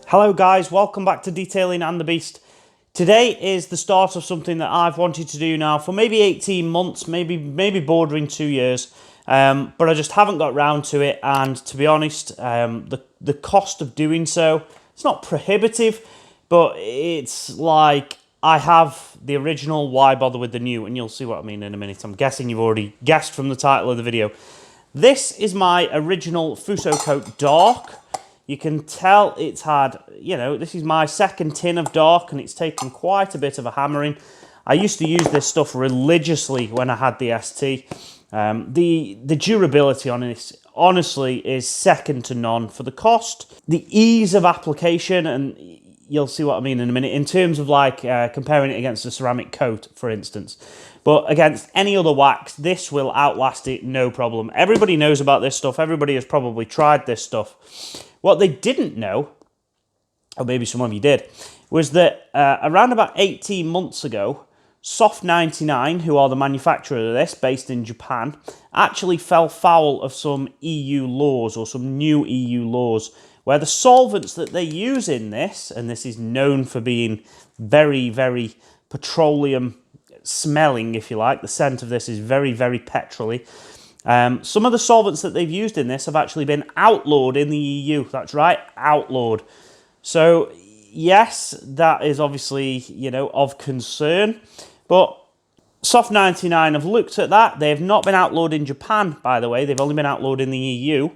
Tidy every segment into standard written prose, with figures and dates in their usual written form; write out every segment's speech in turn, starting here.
Hello guys, welcome back to Detailing and the Beast. Today is the start of something that I've wanted to do now for maybe 18 months, maybe bordering 2 years, but I just haven't got round to it. And to be honest, the cost of doing so, it's not prohibitive, but it's like I have the original, why bother with the new? And you'll see what I mean in a minute. I'm guessing you've already guessed from the title of the video. This is my original Fuso coat dark. You can tell it's had, you know, this is my second tin of dark and it's taken quite a bit of a hammering. I used to use this stuff religiously when I had the ST. The durability on this, honestly, is second to none for the cost. The ease of application, and you'll see what I mean in a minute, in terms of like comparing it against a ceramic coat, for instance. But against any other wax, this will outlast it, no problem. Everybody knows about this stuff. Everybody has probably tried this stuff. What they didn't know, or maybe some of you did, was that around about 18 months ago, Soft99, who are the manufacturer of this, based in Japan, actually fell foul of some EU laws, or some new EU laws, where the solvents that they use in this, and this is known for being very, very petroleum smelling, if you like. The scent of this is very, very petrol-y. Some of the solvents that they've used in this have actually been outlawed in the EU. That's right, outlawed. So, yes, that is obviously, you know, of concern. But Soft99 have looked at that. They have not been outlawed in Japan, by the way. They've only been outlawed in the EU.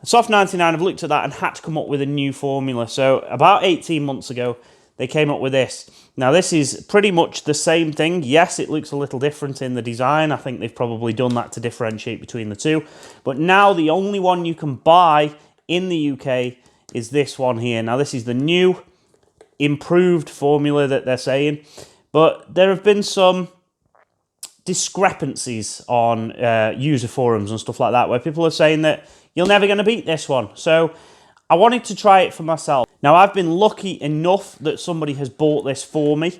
Soft99 have looked at that and had to come up with a new formula. So, about 18 months ago, they came up with this. Now, this is pretty much the same thing. Yes, it looks a little different in the design. I think they've probably done that to differentiate between the two. But now the only one you can buy in the UK is this one here. Now, this is the new improved formula that they're saying. But there have been some discrepancies on user forums and stuff like that, where people are saying that you're never going to beat this one. So I wanted to try it for myself. Now, I've been lucky enough that somebody has bought this for me,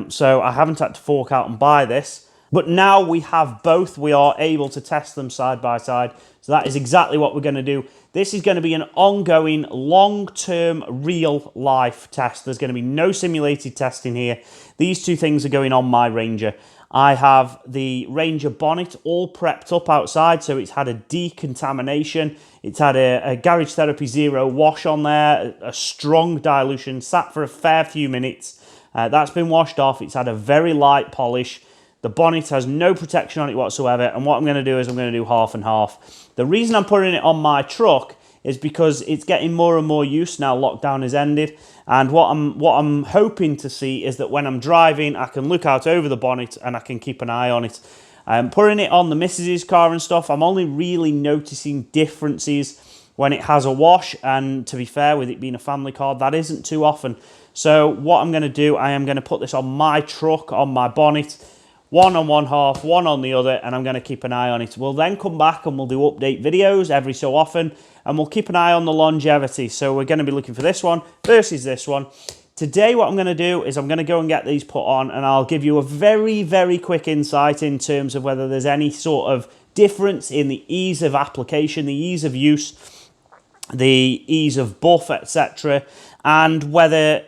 so I haven't had to fork out and buy this. But now we have both. We are able to test them side by side. So that is exactly what we're going to do. This is going to be an ongoing, long-term, real-life test. There's going to be no simulated testing here. These two things are going on my Ranger. I have the Ranger bonnet all prepped up outside, so it's had a decontamination. It's had a Garage Therapy Zero wash on there, a strong dilution, sat for a fair few minutes. That's been washed off. It's had a very light polish. The bonnet has no protection on it whatsoever, and what I'm going to do is I'm going to do half and half. The reason I'm putting it on my truck is because it's getting more and more use now lockdown has ended, and what I'm hoping to see is that when I'm driving, I can look out over the bonnet and I can keep an eye on it. Putting it on the missus's car and stuff, I'm only really noticing differences when it has a wash, and to be fair, with it being a family car, that isn't too often. So what I'm going to do, I am going to put this on my truck, on my bonnet, one on one half, one on the other, and I'm going to keep an eye on it. We'll then come back and we'll do update videos every so often, and we'll keep an eye on the longevity. So we're going to be looking for this one versus this one. Today, what I'm going to do is I'm going to go and get these put on, and I'll give you a very, very quick insight in terms of whether there's any sort of difference in the ease of application, the ease of use, the ease of buff, etc., and whether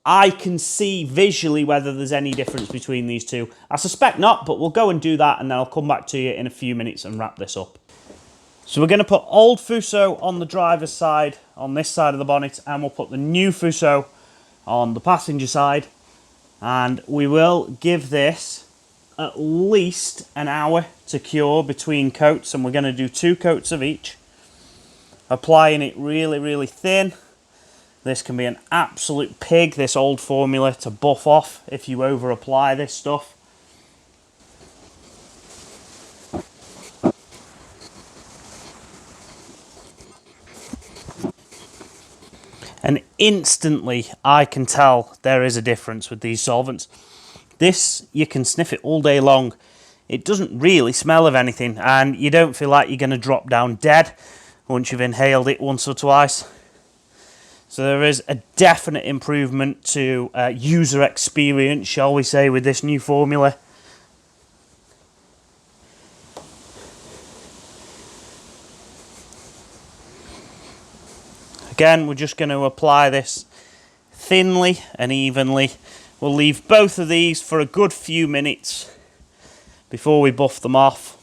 I can see visually whether there's any difference between these two. I suspect not, but we'll go and do that, and then I'll come back to you in a few minutes and wrap this up. So we're going to put old Fuso on the driver's side, on this side of the bonnet, and we'll put the new Fuso on the passenger side, and we will give this at least an hour to cure between coats, and we're going to do 2 coats of each, applying it really, really thin. This can be an absolute pig, this old formula, to buff off if you over apply this stuff. And instantly I can tell there is a difference with these solvents. This, you can sniff it all day long. It doesn't really smell of anything, and you don't feel like you're going to drop down dead once you've inhaled it once or twice. So there is a definite improvement to user experience, shall we say, with this new formula. again, we're just going to apply this thinly and evenly. We'll leave both of these for a good few minutes before we buff them off.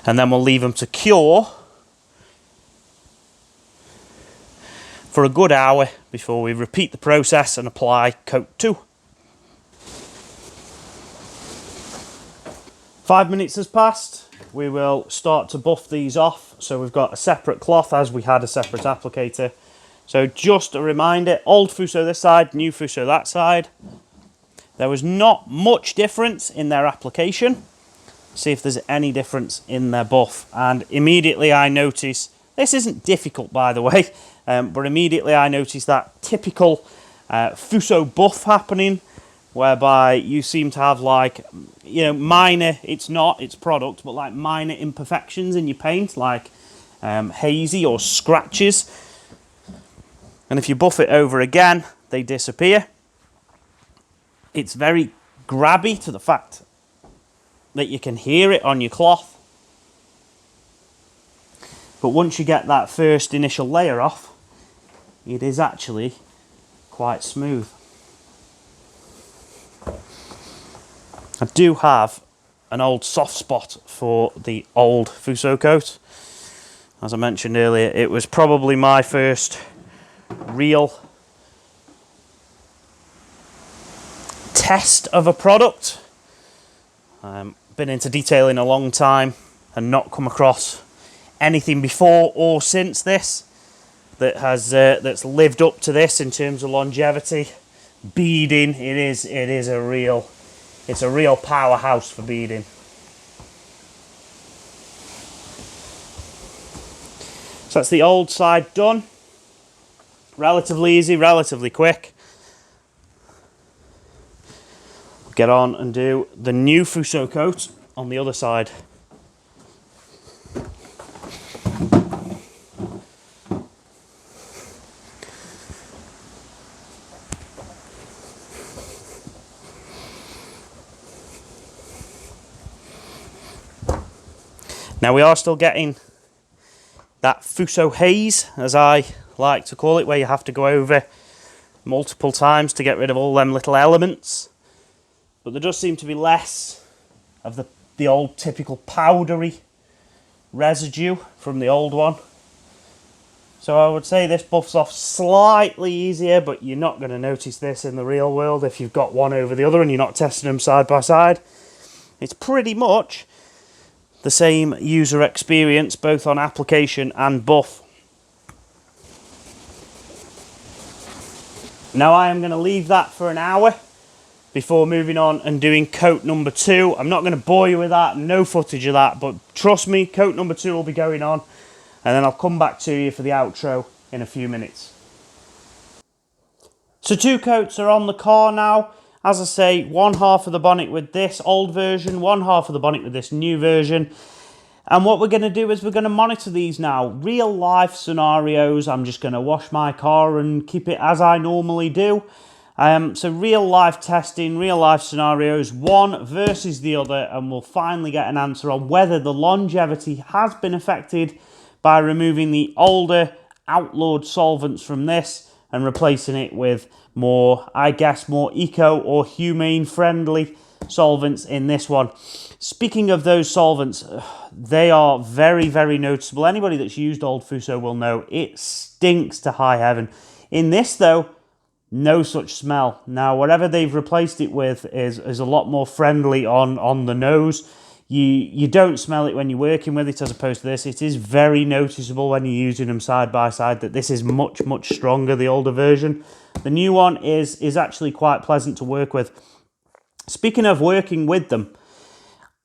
And then we'll leave them to cure for a good hour before we repeat the process and apply coat 2. 5 minutes has passed. We will start to buff these off. So we've got a separate cloth as we had a separate applicator. So just a reminder, old Fuso this side, new Fuso that side. There was not much difference in their application. See if there's any difference in their buff. And immediately I notice, this isn't difficult by the way, but immediately I notice that typical Fuso buff happening, whereby you seem to have like, you know, minor, it's not, it's product, but like minor imperfections in your paint, like hazy or scratches. And if you buff it over again, they disappear. It's very grabby to the fact that you can hear it on your cloth. But once you get that first initial layer off, it is actually quite smooth. I do have an old soft spot for the old Fuso coat. As I mentioned earlier, it was probably my first real test of a product. Been into detailing a long time and not come across anything before or since this that has that's lived up to this in terms of longevity. Beading, it's a real powerhouse for beading. So that's the old side done. Relatively easy, relatively quick. Get on and do the new Fuso coat on the other side. Now we are still getting that Fuso haze, as I like to call it, where you have to go over multiple times to get rid of all them little elements. But there does seem to be less of the old typical powdery residue from the old one. So I would say this buffs off slightly easier, but you're not going to notice this in the real world if you've got one over the other and you're not testing them side by side. It's pretty much the same user experience, both on application and buff. Now I am going to leave that for an hour before moving on and doing coat number 2. I'm not going to bore you with that, no footage of that, but trust me, coat number 2 will be going on, and then I'll come back to you for the outro in a few minutes. So 2 coats are on the car now. As I say, one half of the bonnet with this old version, one half of the bonnet with this new version. And what we're going to do is we're going to monitor these now. Real life scenarios. I'm just going to wash my car and keep it as I normally do. So real life testing, real life scenarios, one versus the other, and we'll finally get an answer on whether the longevity has been affected by removing the older outlawed solvents from this and replacing it with more, I guess, more eco or humane friendly solvents in this one. Speaking of those solvents, they are very, very noticeable. Anybody that's used old Fuso will know it stinks to high heaven. In this though, no such smell. Now, whatever they've replaced it with is a lot more friendly on the nose. You don't smell it when you're working with it as opposed to this. It is very noticeable when you're using them side by side that this is much, much stronger, the older version. The new one is actually quite pleasant to work with. Speaking of working with them,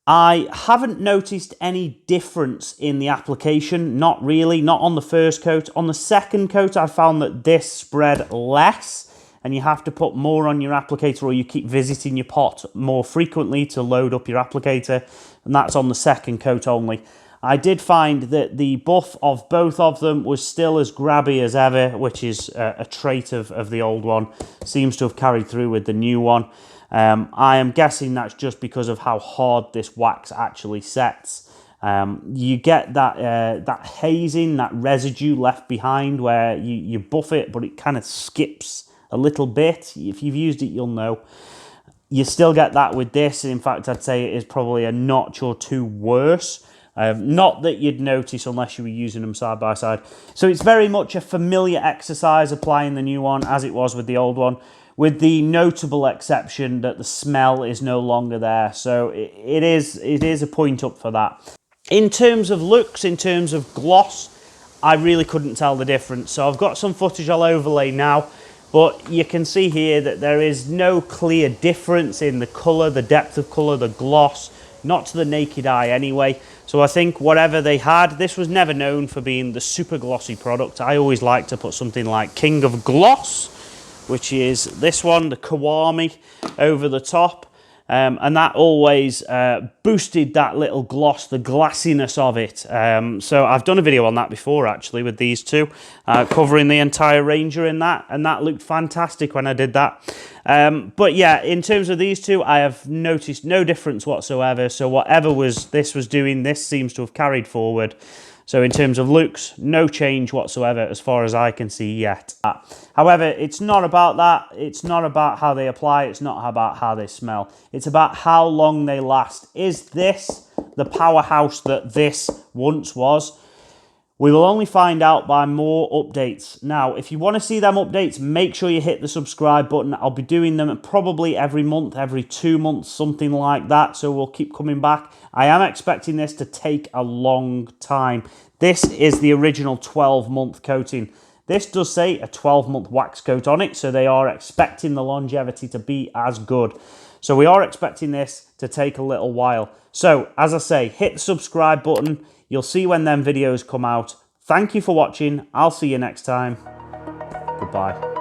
I haven't noticed any difference in the application. Not really, not on the first coat. On the second coat, I found that this spread less, and you have to put more on your applicator, or you keep visiting your pot more frequently to load up your applicator, and that's on the second coat only. I did find that the buff of both of them was still as grabby as ever, which is a trait of the old one. Seems to have carried through with the new one. I am guessing that's just because of how hard this wax actually sets. You get that hazing, that residue left behind where you buff it, but it kind of skips a little bit. If you've used it, you'll know. You still get that with this. In fact, I'd say it is probably a notch or two worse. Not that you'd notice unless you were using them side by side. So it's very much a familiar exercise applying the new one as it was with the old one, with the notable exception that the smell is no longer there. So it is a point up for that. In terms of looks, in terms of gloss, I really couldn't tell the difference. So I've got some footage I'll overlay now, but you can see here that there is no clear difference in the colour, the depth of colour, the gloss, not to the naked eye anyway. So I think whatever they had, this was never known for being the super glossy product. I always like to put something like King of Gloss, which is this one, the Kiwami, over the top. And that always boosted that little gloss, the glassiness of it. So I've done a video on that before, actually, with these two, covering the entire Ranger in that, and that looked fantastic when I did that. But yeah, in terms of these two, I have noticed no difference whatsoever. So whatever this was doing, this seems to have carried forward. So in terms of looks, no change whatsoever as far as I can see yet. However, it's not about that. It's not about how they apply. It's not about how they smell. It's about how long they last. Is this the powerhouse that this once was? We will only find out by more updates. Now, if you want to see them updates, make sure you hit the subscribe button. I'll be doing them probably every month, every 2 months, something like that. So we'll keep coming back. I am expecting this to take a long time. This is the original 12-month coating. This does say a 12-month wax coat on it, so they are expecting the longevity to be as good. So we are expecting this to take a little while. So, as I say, hit the subscribe button. You'll see when them videos come out. Thank you for watching. I'll see you next time. Goodbye.